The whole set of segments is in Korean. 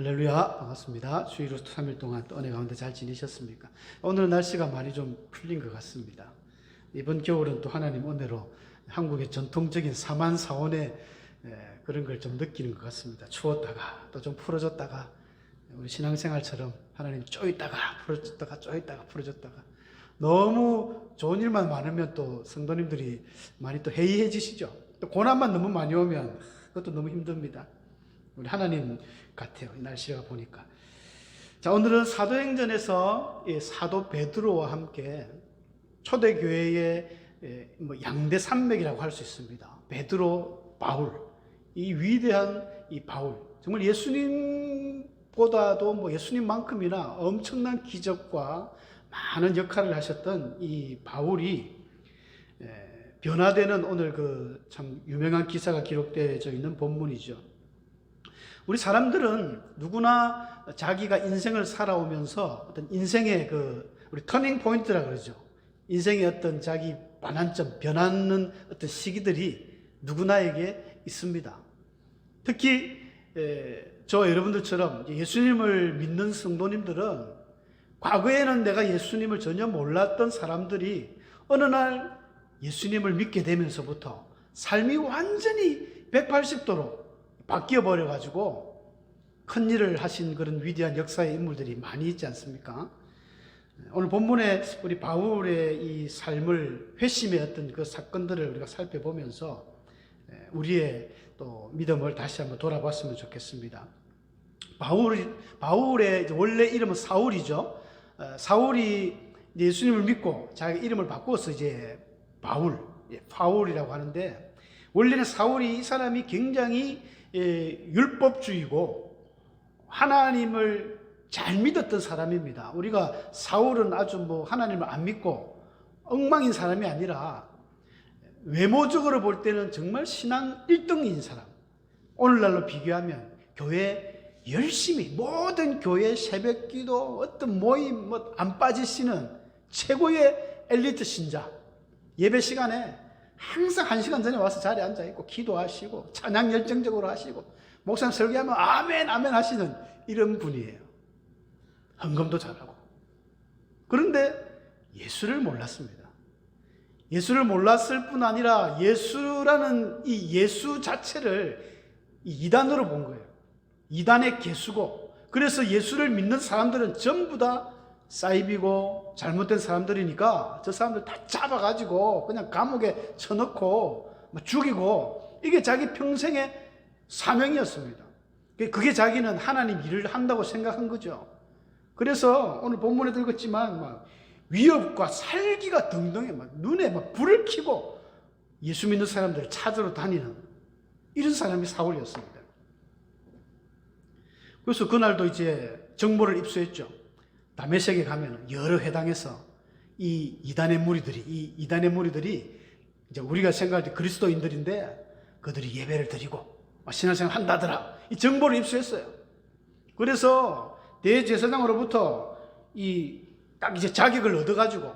할렐루야, 반갑습니다. 주일로 3일 동안 또 은혜 가운데 잘 지내셨습니까? 오늘은 날씨가 많이 좀 풀린 것 같습니다. 이번 겨울은 또 하나님 은혜로 한국의 전통적인 사만사온의 그런 걸 좀 느끼는 것 같습니다. 추웠다가 또 좀 풀어졌다가 우리 신앙생활처럼 하나님 쪼있다가 풀어졌다가 쪼있다가 풀어졌다가 너무 좋은 일만 많으면 또 성도님들이 많이 또 해이해지시죠. 또 고난만 너무 많이 오면 그것도 너무 힘듭니다. 우리 하나님 같아요. 이 날씨가 보니까. 자, 오늘은 사도행전에서 사도 베드로와 함께 초대교회의 양대 산맥이라고 할 수 있습니다. 베드로, 바울. 이 위대한 이 바울. 정말 예수님보다도 예수님만큼이나 엄청난 기적과 많은 역할을 하셨던 이 바울이 변화되는 오늘 그 참 유명한 기사가 기록되어 있는 본문이죠. 우리 사람들은 누구나 자기가 인생을 살아오면서 어떤 인생의 우리 터닝 포인트라 그러죠. 인생의 어떤 자기 반환점, 변하는 어떤 시기들이 누구나에게 있습니다. 특히 저 여러분들처럼 예수님을 믿는 성도님들은 과거에는 내가 예수님을 전혀 몰랐던 사람들이 어느 날 예수님을 믿게 되면서부터 삶이 완전히 180도로 바뀌어 버려가지고 큰 일을 하신 그런 위대한 역사의 인물들이 많이 있지 않습니까? 오늘 본문에 우리 바울의 이 삶을, 회심의 어떤 그 사건들을 우리가 살펴보면서 우리의 또 믿음을 다시 한번 돌아봤으면 좋겠습니다. 바울의 원래 이름은 사울이죠. 사울이 예수님을 믿고 자기 이름을 바꿔서 이제 파울이라고 하는데, 원래는 사울이, 이 사람이 굉장히 율법주의고 하나님을 잘 믿었던 사람입니다. 우리가 사울은 아주 하나님을 안 믿고 엉망인 사람이 아니라 외모적으로 볼 때는 정말 신앙 1등인 사람. 오늘날로 비교하면 교회 열심히 모든 교회 새벽기도 어떤 모임 안 빠지시는 최고의 엘리트 신자. 예배 시간에 항상 1시간 전에 와서 자리에 앉아있고 기도하시고 찬양 열정적으로 하시고 목사님 설교하면 아멘 아멘 하시는 이런 분이에요. 헌금도 잘하고. 그런데 예수를 몰랐습니다. 예수를 몰랐을 뿐 아니라 예수라는 이 예수 자체를 이단으로 본 거예요. 이단의 개수고, 그래서 예수를 믿는 사람들은 전부 다 사이비고 잘못된 사람들이니까 저 사람들 다 잡아가지고 그냥 감옥에 쳐넣고 죽이고, 이게 자기 평생의 사명이었습니다. 그게 자기는 하나님 일을 한다고 생각한 거죠. 그래서 오늘 본문에 읽었지만 위협과 살기가 등등해 눈에 불을 켜고 예수 믿는 사람들을 찾으러 다니는 이런 사람이 사울이었습니다. 그래서 그날도 이제 정보를 입수했죠. 다메섹에 가면 여러 회당에서 이 이단의 무리들이 이제 우리가 생각할 때 그리스도인들인데 그들이 예배를 드리고 신앙생활 한다더라. 이 정보를 입수했어요. 그래서 대제사장으로부터 딱 이제 자격을 얻어가지고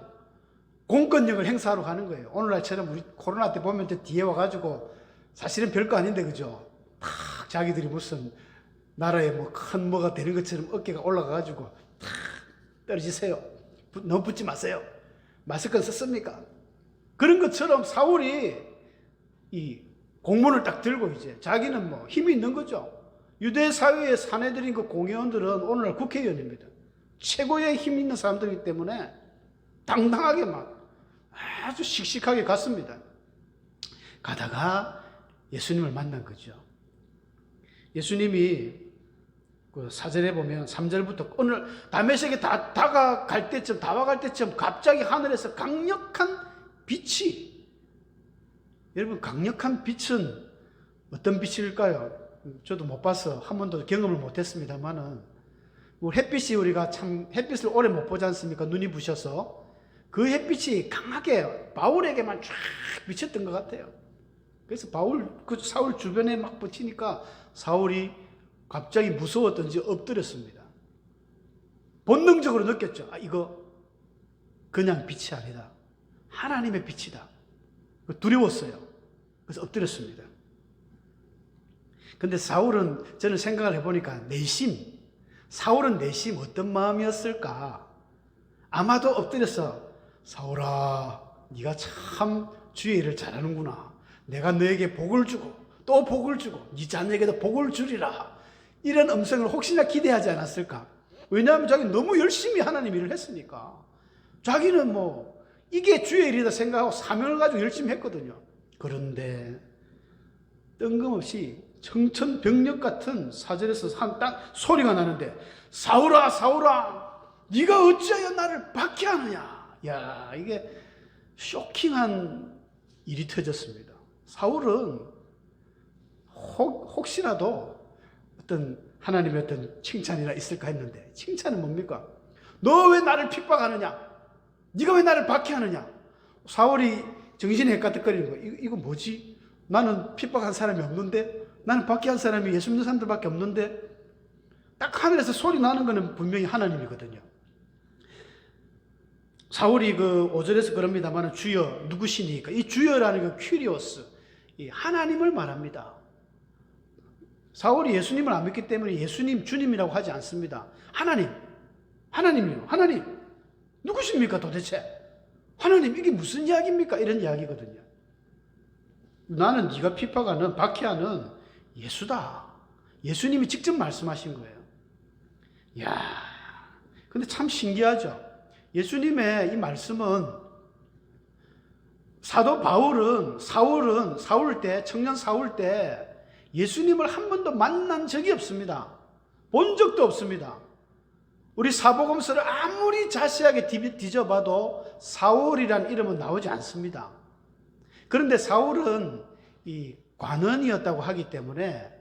공권력을 행사하러 가는 거예요. 오늘날처럼 우리 코로나 때 보면 뒤에 와가지고 사실은 별거 아닌데, 그죠? 탁 자기들이 무슨 나라에 큰 뭐가 되는 것처럼 어깨가 올라가가지고 탁 떨어지세요. 너무 붙지 마세요. 마스크는 썼습니까? 그런 것처럼 사울이 이 공문을 딱 들고 이제 자기는 힘이 있는 거죠. 유대 사회의 사내들인 그 공회원들은 오늘날 국회의원입니다. 최고의 힘 있는 사람들이기 때문에 당당하게 아주 씩씩하게 갔습니다. 가다가 예수님을 만난 거죠. 예수님이 그 사절에 보면 3절부터 오늘 다메섹에 다가갈 때쯤 갑자기 하늘에서 강력한 빛이, 여러분 강력한 빛은 어떤 빛일까요? 저도 못 봐서 한 번도 경험을 못 했습니다만은 햇빛이, 우리가 참 햇빛을 오래 못 보지 않습니까? 눈이 부셔서 그 햇빛이 강하게 바울에게만 쫙 비쳤던 것 같아요. 그래서 사울 주변에 비치니까 사울이 갑자기 무서웠던지 엎드렸습니다. 본능적으로 느꼈죠. 이거 그냥 빛이 아니다. 하나님의 빛이다. 두려웠어요. 그래서 엎드렸습니다. 근데 사울은 저는 생각을 해보니까 내심 사울은 내심 어떤 마음이었을까? 아마도 엎드려서 사울아, 네가 참 주의 일을 잘하는구나. 내가 너에게 복을 주고 또 복을 주고 네 자녀에게도 복을 주리라. 이런 음성을 혹시나 기대하지 않았을까? 왜냐하면 자기는 너무 열심히 하나님 일을 했으니까. 자기는 뭐 이게 주의 일이다 생각하고 사명을 가지고 열심히 했거든요. 그런데 뜬금없이 청천벽력 같은 사절에서 딱 소리가 나는데, 사울아 사울아 네가 어찌하여 나를 박해하느냐. 야, 이게 쇼킹한 일이 터졌습니다. 사울은 혹시라도 어떤 하나님의 어떤 칭찬이나 있을까 했는데, 칭찬은 뭡니까? 너 왜 나를 핍박하느냐? 네가 왜 나를 박해하느냐? 사울이 정신이 헷가득거리는 거예요. 이거 뭐지? 나는 핍박한 사람이 없는데, 나는 박해한 사람이 예수 믿는 사람들밖에 없는데. 딱 하늘에서 소리 나는 거는 분명히 하나님이거든요. 사울이 그 5절에서 그럽니다만 주여 누구시니까, 이 주여라는 그 퀴리오스, 이 하나님을 말합니다. 사울이 예수님을 안 믿기 때문에 예수님 주님이라고 하지 않습니다. 하나님이요. 하나님 누구십니까 도대체? 하나님 이게 무슨 이야기입니까? 이런 이야기거든요. 나는 네가 핍박하는 박해하는 예수다. 예수님이 직접 말씀하신 거예요. 야, 근데 참 신기하죠. 예수님의 이 말씀은 사도 바울은 청년 사울 때 예수님을 한 번도 만난 적이 없습니다. 본 적도 없습니다. 우리 사복음서를 아무리 자세하게 뒤져봐도 사울이라는 이름은 나오지 않습니다. 그런데 사울은 이 관원이었다고 하기 때문에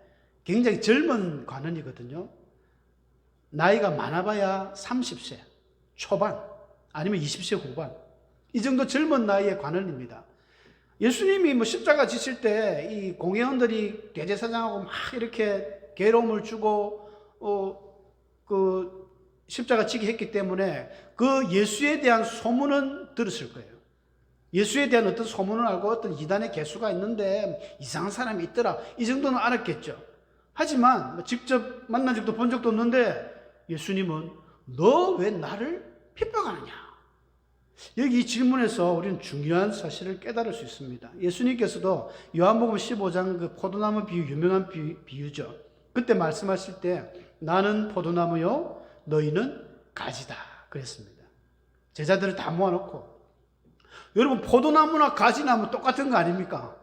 굉장히 젊은 관원이거든요. 나이가 많아봐야 30세 초반 아니면 20세 후반, 이 정도 젊은 나이의 관원입니다. 예수님이 뭐 십자가 지실 때 이 공회원들이 대제사장하고 막 이렇게 괴로움을 주고 그 십자가 지게 했기 때문에 그 예수에 대한 소문은 들었을 거예요. 예수에 대한 어떤 소문을 알고 어떤 이단의 개수가 있는데 이상한 사람이 있더라, 이 정도는 알았겠죠. 하지만 직접 만난 적도 본 적도 없는데 예수님은 너 왜 나를 핍박하느냐? 여기 이 질문에서 우리는 중요한 사실을 깨달을 수 있습니다. 예수님께서도 요한복음 15장 그 포도나무 비유, 유명한 비유죠. 그때 말씀하실 때 나는 포도나무요 너희는 가지다 그랬습니다. 제자들을 다 모아놓고, 여러분 포도나무나 가지나무 똑같은 거 아닙니까?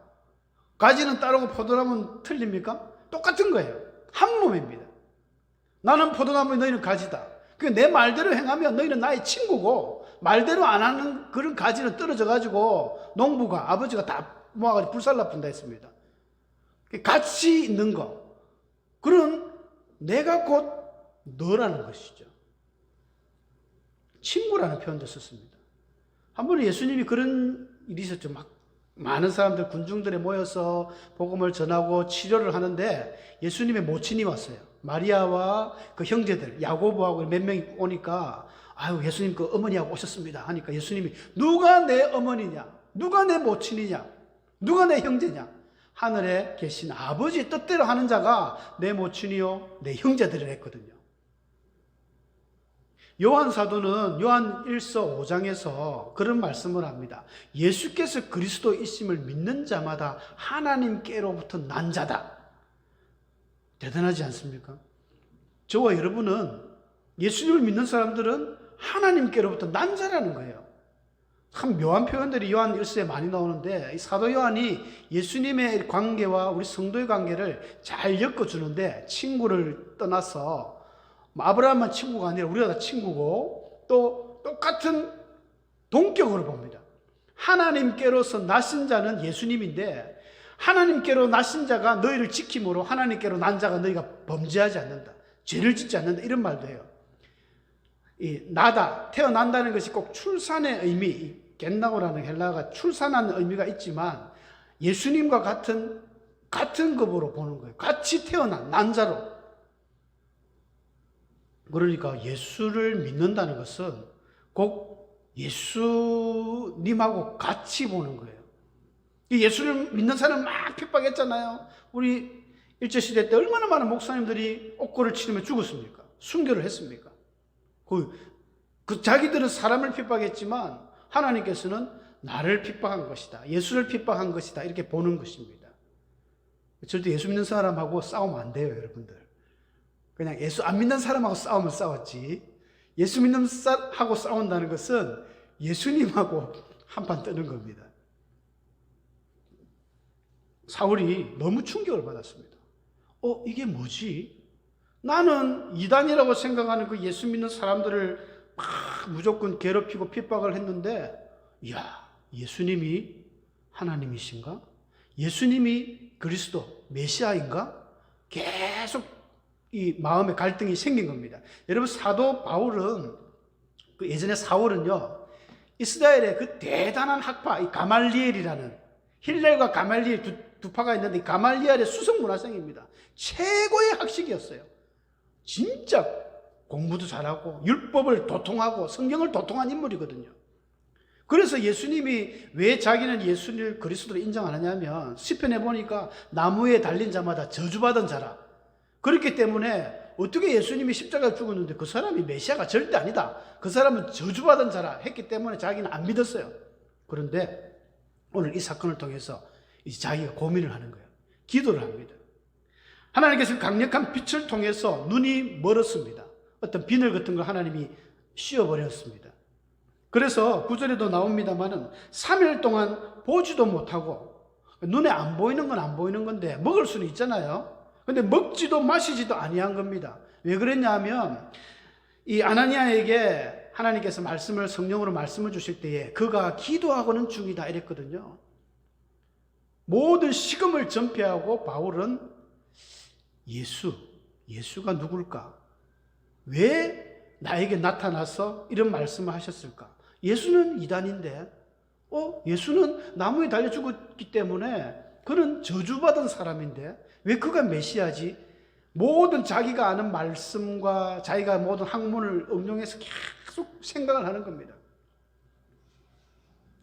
가지는 따르고 포도나무는 틀립니까? 똑같은 거예요. 한 몸입니다. 나는 포도나무 너희는 가지다. 내 말대로 행하면 너희는 나의 친구고, 말대로 안 하는 그런 가지는 떨어져 가지고 농부가 아버지가 다 모아가지고 불살라 푼다 했습니다. 같이 있는 거, 그런 내가 곧 너라는 것이죠. 친구라는 표현도 썼습니다. 한 번은 예수님이 그런 일이 있었죠. 막 많은 사람들, 군중들에 모여서 복음을 전하고 치료를 하는데 예수님의 모친이 왔어요. 마리아와 그 형제들, 야고보하고 몇 명이 오니까, 아유, 예수님 그 어머니하고 오셨습니다 하니까 예수님이 누가 내 어머니냐? 누가 내 모친이냐? 누가 내 형제냐? 하늘에 계신 아버지 뜻대로 하는 자가 내 모친이요 내 형제들이라 했거든요. 요한 사도는 요한 1서 5장에서 그런 말씀을 합니다. 예수께서 그리스도이심을 믿는 자마다 하나님께로부터 난 자다. 대단하지 않습니까? 저와 여러분은, 예수님을 믿는 사람들은 하나님께로부터 난 자라는 거예요. 참 묘한 표현들이 요한 1서에 많이 나오는데, 이 사도 요한이 예수님의 관계와 우리 성도의 관계를 잘 엮어주는데, 친구를 떠나서 아브라함만 친구가 아니라 우리가 다 친구고, 또 똑같은 동격으로 봅니다. 하나님께로서 나신 자는 예수님인데, 하나님께로 나신 자가 너희를 지킴으로 하나님께로 난 자가 너희가 범죄하지 않는다, 죄를 짓지 않는다, 이런 말도 해요. 이 나다, 태어난다는 것이 꼭 출산의 의미, 겟나고라는 헬라어가 출산하는 의미가 있지만 예수님과 같은 급으로 보는 거예요. 같이 태어난 난 자로. 그러니까 예수를 믿는다는 것은 꼭 예수님하고 같이 보는 거예요. 예수를 믿는 사람 막 핍박했잖아요. 우리 일제시대 때 얼마나 많은 목사님들이 옥고를 치르며 죽었습니까? 순교를 했습니까? 그 자기들은 사람을 핍박했지만 하나님께서는 나를 핍박한 것이다. 예수를 핍박한 것이다. 이렇게 보는 것입니다. 절대 예수 믿는 사람하고 싸우면 안 돼요, 여러분들. 그냥 예수 안 믿는 사람하고 싸우면 싸웠지. 예수 믿는 사람하고 싸운다는 것은 예수님하고 한판 뜨는 겁니다. 사울이 너무 충격을 받았습니다. 이게 뭐지? 나는 이단이라고 생각하는 그 예수 믿는 사람들을 막 무조건 괴롭히고 핍박을 했는데, 이야, 예수님이 하나님이신가? 예수님이 그리스도 메시아인가? 계속 이 마음의 갈등이 생긴 겁니다. 여러분, 사도 바울은 예전에 사울은요, 이스라엘의 그 대단한 학파, 이 가말리엘이라는, 힐렐과 가말리엘 두 파가 있는데, 이 가말리엘의 수석 문화생입니다. 최고의 학식이었어요. 진짜 공부도 잘하고 율법을 도통하고 성경을 도통한 인물이거든요. 그래서 예수님이 왜 자기는 예수를 그리스도로 인정 안 하냐면, 시편에 보니까 나무에 달린 자마다 저주받은 자라. 그렇기 때문에 어떻게 예수님이 십자가에 죽었는데 그 사람이 메시아가 절대 아니다, 그 사람은 저주받은 자라 했기 때문에 자기는 안 믿었어요. 그런데 오늘 이 사건을 통해서 이제 자기가 고민을 하는 거예요. 기도를 합니다. 하나님께서 강력한 빛을 통해서 눈이 멀었습니다. 어떤 비늘 같은 걸 하나님이 씌워버렸습니다. 그래서 구절에도 나옵니다마는 3일 동안 보지도 못하고, 눈에 안 보이는 건 안 보이는 건데 먹을 수는 있잖아요. 근데 먹지도 마시지도 아니한 겁니다. 왜 그랬냐면, 이 아나니아에게 하나님께서 성령으로 말씀을 주실 때에 그가 기도하고는 중이다 이랬거든요. 모든 식음을 전폐하고 바울은 예수가 누굴까? 왜 나에게 나타나서 이런 말씀을 하셨을까? 예수는 이단인데, 예수는 나무에 달려 죽었기 때문에 그는 저주받은 사람인데 왜 그가 메시아지? 모든 자기가 아는 말씀과 자기가 모든 학문을 응용해서 계속 생각을 하는 겁니다.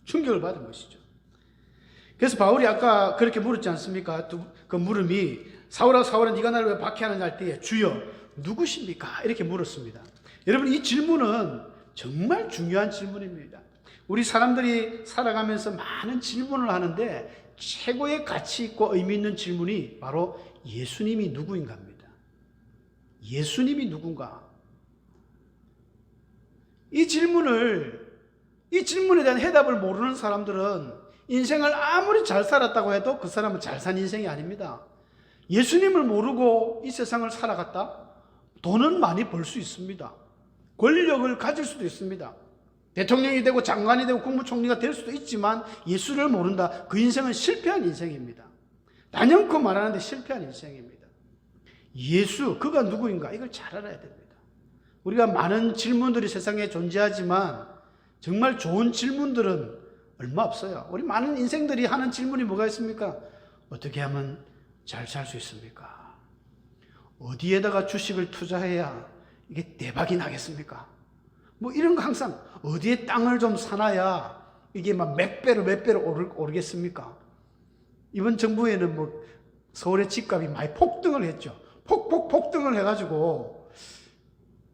충격을 받은 것이죠. 그래서 바울이 아까 그렇게 물었지 않습니까? 그 물음이, 사울아 사울아 네가 나를 왜 박해하느냐 할 때에 주여 누구십니까? 이렇게 물었습니다. 여러분, 이 질문은 정말 중요한 질문입니다. 우리 사람들이 살아가면서 많은 질문을 하는데 최고의 가치 있고 의미 있는 질문이 바로 예수님이 누구인가입니다. 예수님이 누군가? 이 질문에 대한 해답을 모르는 사람들은 인생을 아무리 잘 살았다고 해도 그 사람은 잘 산 인생이 아닙니다. 예수님을 모르고 이 세상을 살아갔다? 돈은 많이 벌 수 있습니다. 권력을 가질 수도 있습니다. 대통령이 되고 장관이 되고 국무총리가 될 수도 있지만 예수를 모른다? 그 인생은 실패한 인생입니다. 단연코 말하는데 실패한 인생입니다. 예수, 그가 누구인가? 이걸 잘 알아야 됩니다. 우리가 많은 질문들이 세상에 존재하지만 정말 좋은 질문들은 얼마 없어요. 우리 많은 인생들이 하는 질문이 뭐가 있습니까? 어떻게 하면 잘 살 수 있습니까? 어디에다가 주식을 투자해야 이게 대박이 나겠습니까? 뭐 이런 거 항상 어디에 땅을 좀 사놔야 이게 막 몇 배로 오르겠습니까? 이번 정부에는 뭐 서울의 집값이 많이 폭등을 했죠. 폭등을 해가지고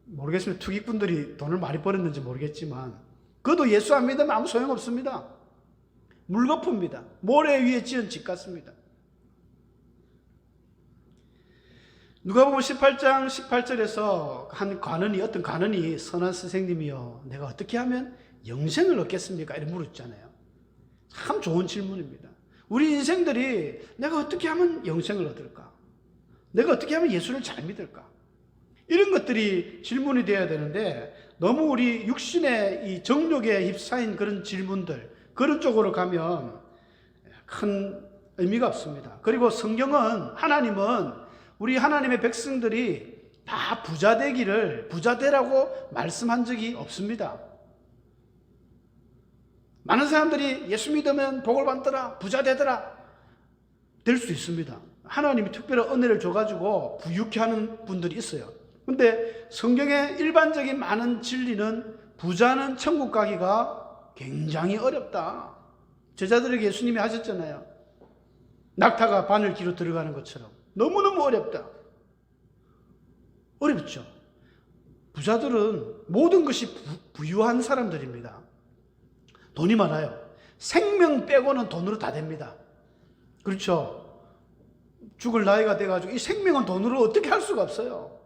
모르겠습니다. 투기꾼들이 돈을 많이 벌었는지 모르겠지만 그것도 예수 안 믿으면 아무 소용없습니다. 물거품입니다. 모래 위에 지은 집 같습니다. 누가복음 18장 18절에서 어떤 관원이 선한 선생님이요, 내가 어떻게 하면 영생을 얻겠습니까? 이렇게 물었잖아요. 참 좋은 질문입니다. 우리 인생들이 내가 어떻게 하면 영생을 얻을까? 내가 어떻게 하면 예수를 잘 믿을까? 이런 것들이 질문이 되어야 되는데 너무 우리 육신의 이 정욕에 휩싸인 그런 질문들, 그런 쪽으로 가면 큰 의미가 없습니다. 그리고 하나님은 우리 하나님의 백성들이 다 부자되라고 말씀한 적이 없습니다. 많은 사람들이 예수 믿으면 복을 받더라, 부자되더라 될 수 있습니다. 하나님이 특별한 은혜를 줘가지고 부유케 하는 분들이 있어요. 근데 성경의 일반적인 많은 진리는 부자는 천국 가기가 굉장히 어렵다. 제자들에게 예수님이 하셨잖아요. 낙타가 바늘 귀로 들어가는 것처럼 너무너무 어렵다. 어렵죠. 부자들은 모든 것이 부유한 사람들입니다. 돈이 많아요. 생명 빼고는 돈으로 다 됩니다. 그렇죠? 죽을 나이가 돼가지고 이 생명은 돈으로 어떻게 할 수가 없어요.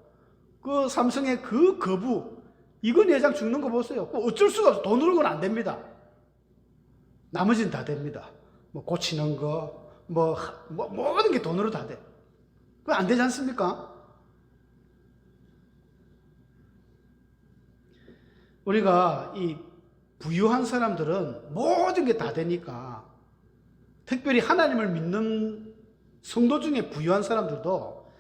그 삼성의 그 거부, 이건 회장 죽는 거 보세요. 어쩔 수가 없어. 돈으로는 안 됩니다. 나머지는 다 됩니다. 뭐 고치는 거, 모든 게 돈으로 다 돼. 그거 안 되지 않습니까? 우리가 이 부유한 사람들은 모든 게 다 되니까, 특별히 하나님을 믿는 성도 중에 부유한 사람들도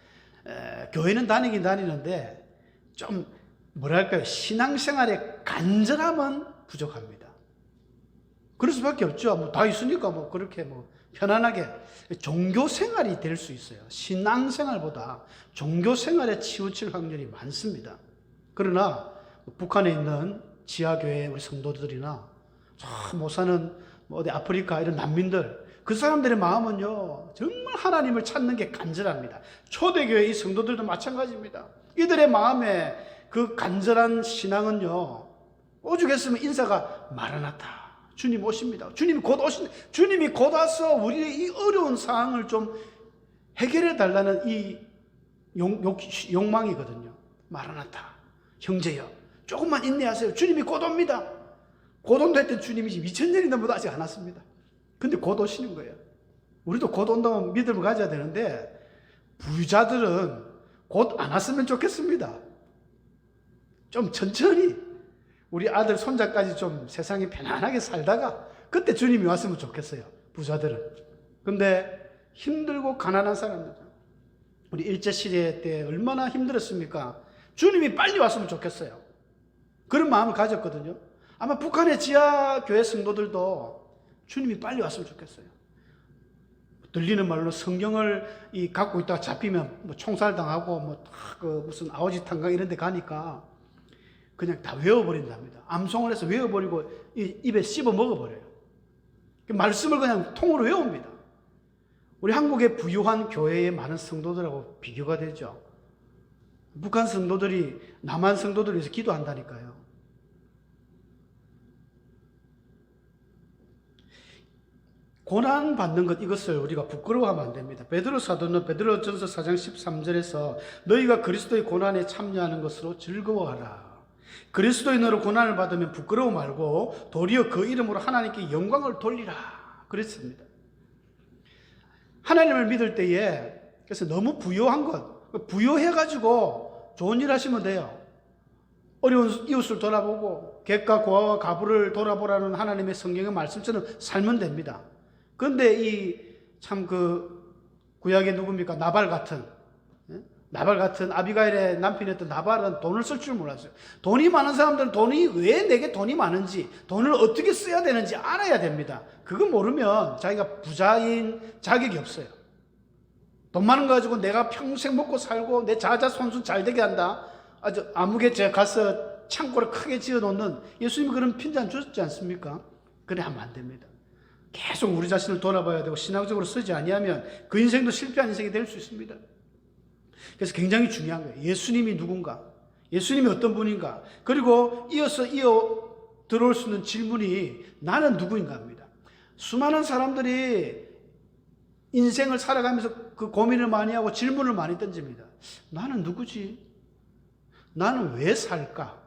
교회는 다니긴 다니는데 좀 뭐랄까요, 신앙생활의 간절함은 부족합니다. 그럴 수밖에 없죠. 뭐 다 있으니까 뭐 그렇게 뭐 편안하게 종교생활이 될 수 있어요. 신앙생활보다 종교생활에 치우칠 확률이 많습니다. 그러나 북한에 있는 지하교회 우리 성도들이나 못 사는 어디 아프리카 이런 난민들, 그 사람들의 마음은요 정말 하나님을 찾는 게 간절합니다. 초대교회 이 성도들도 마찬가지입니다. 이들의 마음에 그 간절한 신앙은요, 오죽했으면 인사가 마라나타, 주님 오십니다. 주님이 곧 와서 우리의 이 어려운 상황을 좀 해결해 달라는 이 욕망이거든요. 마라나타, 형제여, 조금만 인내하세요. 주님이 곧 옵니다. 곧 온다 했던 주님이 2000년이 넘어도 아직 안 왔습니다. 근데 곧 오시는 거예요. 우리도 곧 온다고 믿음을 가져야 되는데, 부자들은 곧 안 왔으면 좋겠습니다. 좀 천천히 우리 아들 손자까지 좀 세상에 편안하게 살다가 그때 주님이 왔으면 좋겠어요. 부자들은. 근데 힘들고 가난한 사람들, 우리 일제시대 때 얼마나 힘들었습니까? 주님이 빨리 왔으면 좋겠어요. 그런 마음을 가졌거든요. 아마 북한의 지하교회 성도들도 주님이 빨리 왔으면 좋겠어요. 들리는 말로 성경을 갖고 있다가 잡히면 뭐 총살당하고 무슨 아오지 탄광 이런 데 가니까 그냥 다 외워버린답니다. 암송을 해서 외워버리고 입에 씹어 먹어버려요. 말씀을 그냥 통으로 외웁니다. 우리 한국의 부유한 교회의 많은 성도들하고 비교가 되죠. 북한 성도들이 남한 성도들을 위해서 기도한다니까요. 고난받는 것, 이것을 우리가 부끄러워하면 안 됩니다. 베드로 사도는 베드로전서 4장 13절에서 너희가 그리스도의 고난에 참여하는 것으로 즐거워하라. 그리스도인으로 고난을 받으면 부끄러워 말고 도리어 그 이름으로 하나님께 영광을 돌리라 그랬습니다. 하나님을 믿을 때에, 그래서 너무 부유한 것, 부유해가지고 좋은 일 하시면 돼요. 어려운 이웃을 돌아보고 객과 고아와 가부를 돌아보라는 하나님의 성경의 말씀처럼 살면 됩니다. 그런데 구약의 누굽니까? 나발 같은 아비가일의 남편이었던 나발은 돈을 쓸 줄 몰랐어요. 돈이 많은 사람들은 왜 내게 돈이 많은지, 돈을 어떻게 써야 되는지 알아야 됩니다. 그거 모르면 자기가 부자인 자격이 없어요. 돈 많은 거 가지고 내가 평생 먹고 살고 내 자자손손 잘 되게 한다, 아주 아무개 제가 가서 창고를 크게 지어놓는, 예수님이 그런 핀잔 주셨지 않습니까? 그래 하면 안 됩니다. 계속 우리 자신을 돌아봐야 되고 신앙적으로 쓰지 아니하면 그 인생도 실패한 인생이 될 수 있습니다. 그래서 굉장히 중요한 거예요. 예수님이 누군가, 예수님이 어떤 분인가, 그리고 이어서 들어올 수 있는 질문이 나는 누구인가 합니다. 수많은 사람들이 인생을 살아가면서 그 고민을 많이 하고 질문을 많이 던집니다. 나는 누구지? 나는 왜 살까?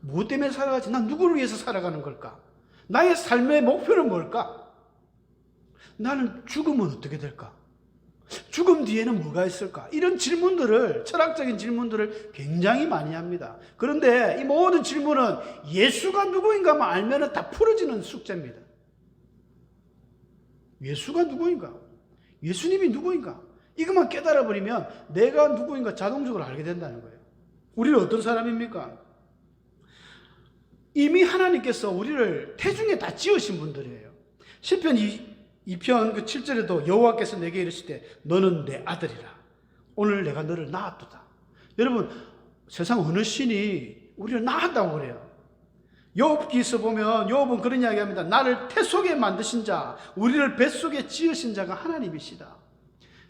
무엇 때문에 살아가지? 난 누구를 위해서 살아가는 걸까? 나의 삶의 목표는 뭘까? 나는 죽으면 어떻게 될까? 죽음 뒤에는 뭐가 있을까? 이런 질문들을, 철학적인 질문들을 굉장히 많이 합니다. 그런데 이 모든 질문은 예수가 누구인가만 알면 다 풀어지는 숙제입니다. 예수가 누구인가? 예수님이 누구인가? 이것만 깨달아버리면 내가 누구인가 자동적으로 알게 된다는 거예요. 우리는 어떤 사람입니까? 이미 하나님께서 우리를 태중에 다 지으신 분들이에요. 시편 2편 그 7절에도 여호와께서 내게 이르시되 너는 내 아들이라. 오늘 내가 너를 낳았도다. 여러분, 세상 어느 신이 우리를 낳았다고 그래요. 욥기서 보면 욥은 그런 이야기 합니다. 나를 태 속에 만드신 자, 우리를 뱃속에 지으신 자가 하나님이시다.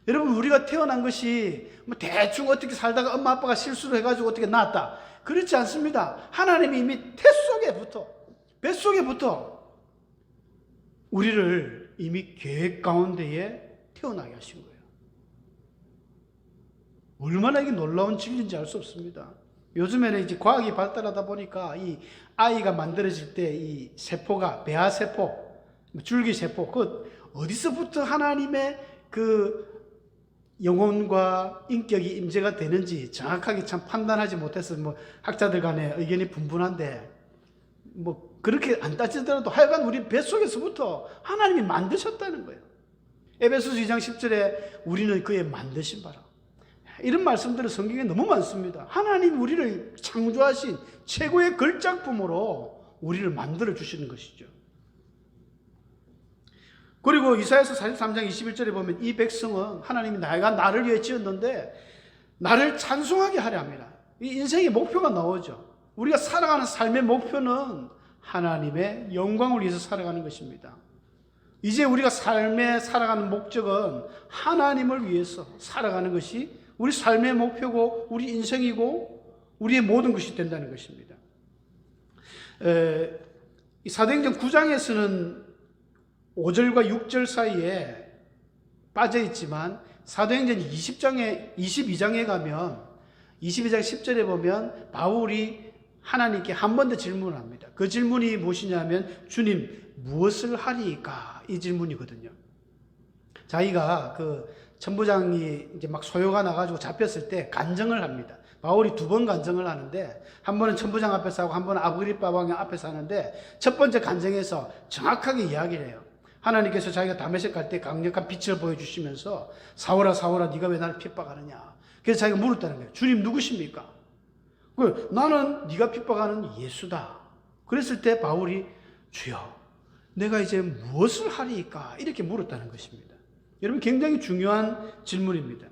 여러분, 우리가 태어난 것이 대충 어떻게 살다가 엄마 아빠가 실수를 해가지고 어떻게 낳았다, 그렇지 않습니다. 하나님이 이미 뱃속에부터 우리를 이미 계획 가운데에 태어나게 하신 거예요. 얼마나 이게 놀라운 진리인지 알 수 없습니다. 요즘에는 이제 과학이 발달하다 보니까 이 아이가 만들어질 때 이 세포가 배아세포, 줄기세포, 그 어디서부터 하나님의 그 영혼과 인격이 임재가 되는지 정확하게 참 판단하지 못해서 뭐 학자들 간에 의견이 분분한데 뭐 그렇게 안 따지더라도 하여간 우리 뱃속에서부터 하나님이 만드셨다는 거예요. 에베소서 2장 10절에 우리는 그의 만드신 바라. 이런 말씀들은 성경에 너무 많습니다. 하나님 우리를 창조하신 최고의 걸작품으로 우리를 만들어 주시는 것이죠. 그리고 이사야서 43장 21절에 보면 이 백성은 하나님이 내가 나를 위해 지었는데 나를 찬송하게 하려 합니다. 이 인생의 목표가 나오죠. 우리가 살아가는 삶의 목표는 하나님의 영광을 위해서 살아가는 것입니다. 이제 우리가 삶에 살아가는 목적은 하나님을 위해서 살아가는 것이 우리 삶의 목표고 우리 인생이고 우리의 모든 것이 된다는 것입니다. 이 사도행전 9장에서는 5절과 6절 사이에 빠져 있지만 사도행전 22장에 가면 22장 10절에 보면 바울이 하나님께 한 번 더 질문을 합니다. 그 질문이 무엇이냐면 주님 무엇을 하리까? 이 질문이거든요. 자기가 그 천부장이 이제 막 소요가 나가지고 잡혔을 때 간증을 합니다. 바울이 2번 간증을 하는데 한 번은 천부장 앞에서 하고 한 번은 아그리빠 왕 앞에서 하는데 첫 번째 간증에서 정확하게 이야기를 해요. 하나님께서 자기가 다메섹 갈 때 강력한 빛을 보여주시면서 사울아 사울아 네가 왜 나를 핍박하느냐. 그래서 자기가 물었다는 거예요. 주님 누구십니까? 나는 네가 핍박하는 예수다. 그랬을 때 바울이 주여 내가 이제 무엇을 하리까? 이렇게 물었다는 것입니다. 여러분 굉장히 중요한 질문입니다.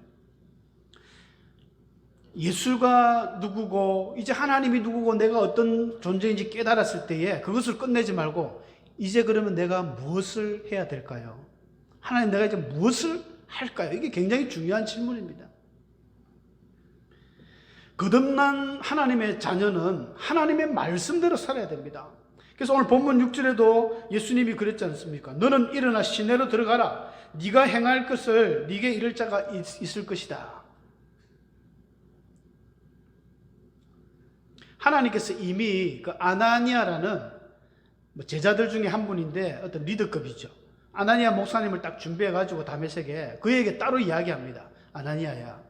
예수가 누구고 이제 하나님이 누구고 내가 어떤 존재인지 깨달았을 때에 그것을 끝내지 말고 이제 그러면 내가 무엇을 해야 될까요? 하나님 내가 이제 무엇을 할까요? 이게 굉장히 중요한 질문입니다. 거듭난 하나님의 자녀는 하나님의 말씀대로 살아야 됩니다. 그래서 오늘 본문 6절에도 예수님이 그랬지 않습니까? 너는 일어나 시내로 들어가라. 네가 행할 것을 네게 이를 자가 있을 것이다. 하나님께서 이미 그 아나니아라는 제자들 중에 한 분인데 어떤 리더급이죠. 아나니아 목사님을 딱 준비해가지고 다메섹에 그에게 따로 이야기합니다. 아나니아야,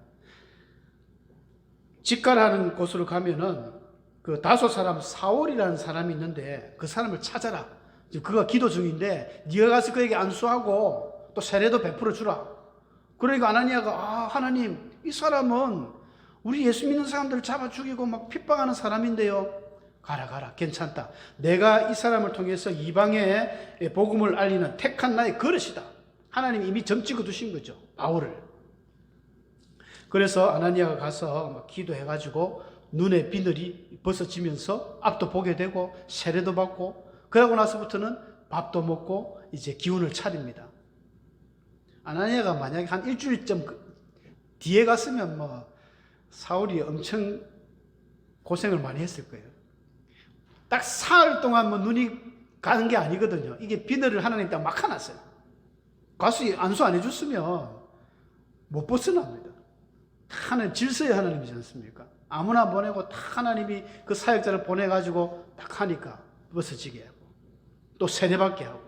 직가라는 곳으로 가면은 그 다소 사람 사울이라는 사람이 있는데 그 사람을 찾아라. 지금 그가 기도 중인데 네가 가서 그에게 안수하고 또 세례도 베풀어 주라. 그러니까 아나니아가 하나님 이 사람은 우리 예수 믿는 사람들 잡아 죽이고 막 핍박하는 사람인데요. 가라 괜찮다. 내가 이 사람을 통해서 이방에 복음을 알리는 택한 나의 그릇이다. 하나님이 이미 점 찍어 두신 거죠. 바울을. 그래서 아나니아가 가서 막 기도해가지고 눈에 비늘이 벗어지면서 앞도 보게 되고 세례도 받고 그러고 나서부터는 밥도 먹고 이제 기운을 차립니다. 아나니아가 만약에 한 일주일쯤 뒤에 갔으면 사울이 엄청 고생을 많이 했을 거예요. 딱 사흘 동안 눈이 가는 게 아니거든요. 이게 비늘을 하나님 딱 막아놨어요. 가서 안수 안 해줬으면 못 벗어납니다. 하나님 질서의 하나님이지 않습니까? 아무나 보내고 딱 하나님이 그 사역자를 보내가지고 딱 하니까 벗어지게 하고 또 세례받게 하고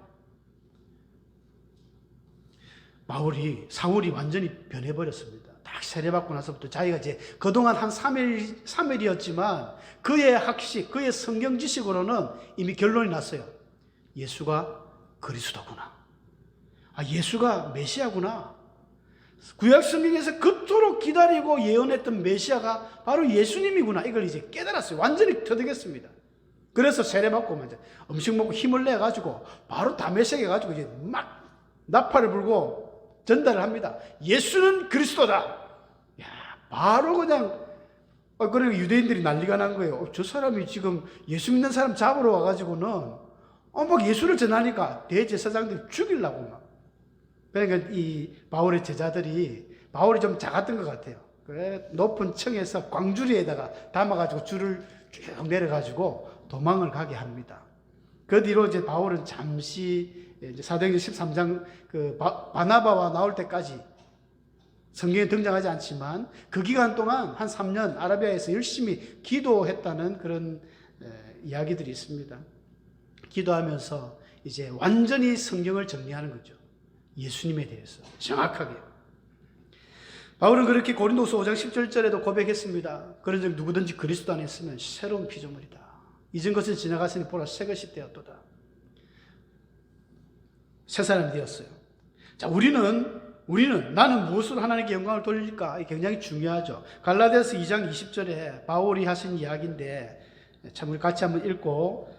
사울이 완전히 변해버렸습니다. 딱 세례받고 나서부터 자기가 이제 그동안 한 3일이었지만 그의 학식, 그의 성경 지식으로는 이미 결론이 났어요. 예수가 그리스도구나. 예수가 메시아구나. 구약 성경에서 그토록 기다리고 예언했던 메시아가 바로 예수님이구나. 이걸 이제 깨달았어요. 완전히 터득했습니다. 그래서 세례받고 음식 먹고 힘을 내가지고 바로 다메섹에 가지고 이제 막 나팔을 불고 전달을 합니다. 예수는 그리스도다. 바로 그냥 그리고 유대인들이 난리가 난 거예요. 저 사람이 지금 예수 믿는 사람 잡으러 와가지고는 막 예수를 전하니까 대제사장들이 죽이려고 막. 그러니까 이 바울의 제자들이 바울이 좀 작았던 것 같아요. 그 높은 층에서 광주리에다가 담아가지고 줄을 쭉 내려가지고 도망을 가게 합니다. 그 뒤로 이제 바울은 잠시 이제 사도행전 13장 그 바나바와 나올 때까지 성경에 등장하지 않지만 그 기간 동안 한 3년 아라비아에서 열심히 기도했다는 그런 이야기들이 있습니다. 기도하면서 이제 완전히 성경을 정리하는 거죠. 예수님에 대해서 정확하게. 바울은 그렇게 고린도서 5장 17절에도 고백했습니다. 그런즉 누구든지 그리스도 안에 있으면 새로운 피조물이다. 이전 것은 지나갔으니 보라 새 것이 되었도다. 새 사람이 되었어요. 자, 우리는 나는 무엇으로 하나님께 영광을 돌릴까? 이게 굉장히 중요하죠. 갈라디아서 2장 20절에 바울이 하신 이야기인데 참 우리 같이 한번 읽고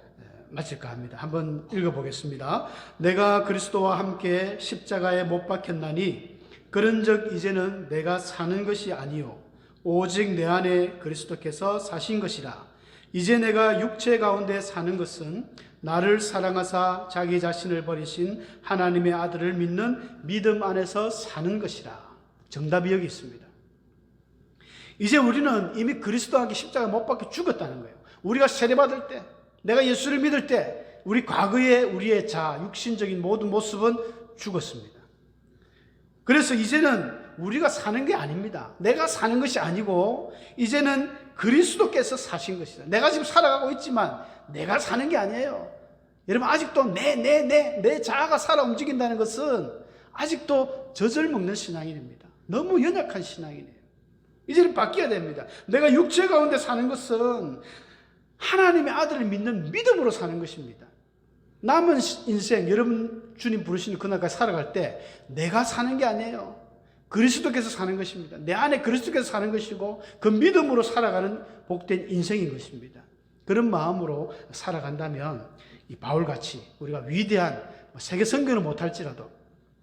마칠까 합니다. 한번 읽어보겠습니다. 내가 그리스도와 함께 십자가에 못 박혔나니 그런즉 이제는 내가 사는 것이 아니요 오직 내 안에 그리스도께서 사신 것이라. 이제 내가 육체 가운데 사는 것은 나를 사랑하사 자기 자신을 버리신 하나님의 아들을 믿는 믿음 안에서 사는 것이라. 정답이 여기 있습니다. 이제 우리는 이미 그리스도와 함께 십자가에 못 박혀 죽었다는 거예요. 우리가 세례받을 때, 내가 예수를 믿을 때 우리 과거의 우리의 육신적인 모든 모습은 죽었습니다. 그래서 이제는 우리가 사는 게 아닙니다. 내가 사는 것이 아니고 이제는 그리스도께서 사신 것이다. 내가 지금 살아가고 있지만 내가 사는 게 아니에요. 여러분 아직도 내 자아가 살아 움직인다는 것은 아직도 젖을 먹는 신앙인입니다. 너무 연약한 신앙이네요. 이제는 바뀌어야 됩니다. 내가 육체 가운데 사는 것은 하나님의 아들을 믿는 믿음으로 사는 것입니다. 남은 인생 여러분 주님 부르시는 그날까지 살아갈 때 내가 사는 게 아니에요. 그리스도께서 사는 것입니다. 내 안에 그리스도께서 사는 것이고 그 믿음으로 살아가는 복된 인생인 것입니다. 그런 마음으로 살아간다면 이 바울같이 우리가 위대한 세계 선교는 못할지라도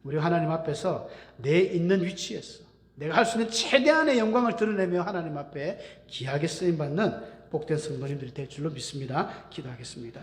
우리가 하나님 앞에서 내 있는 위치에서 내가 할 수 있는 최대한의 영광을 드러내며 하나님 앞에 귀하게 쓰임받는 복된 성도님들이 될 줄로 믿습니다. 기도하겠습니다.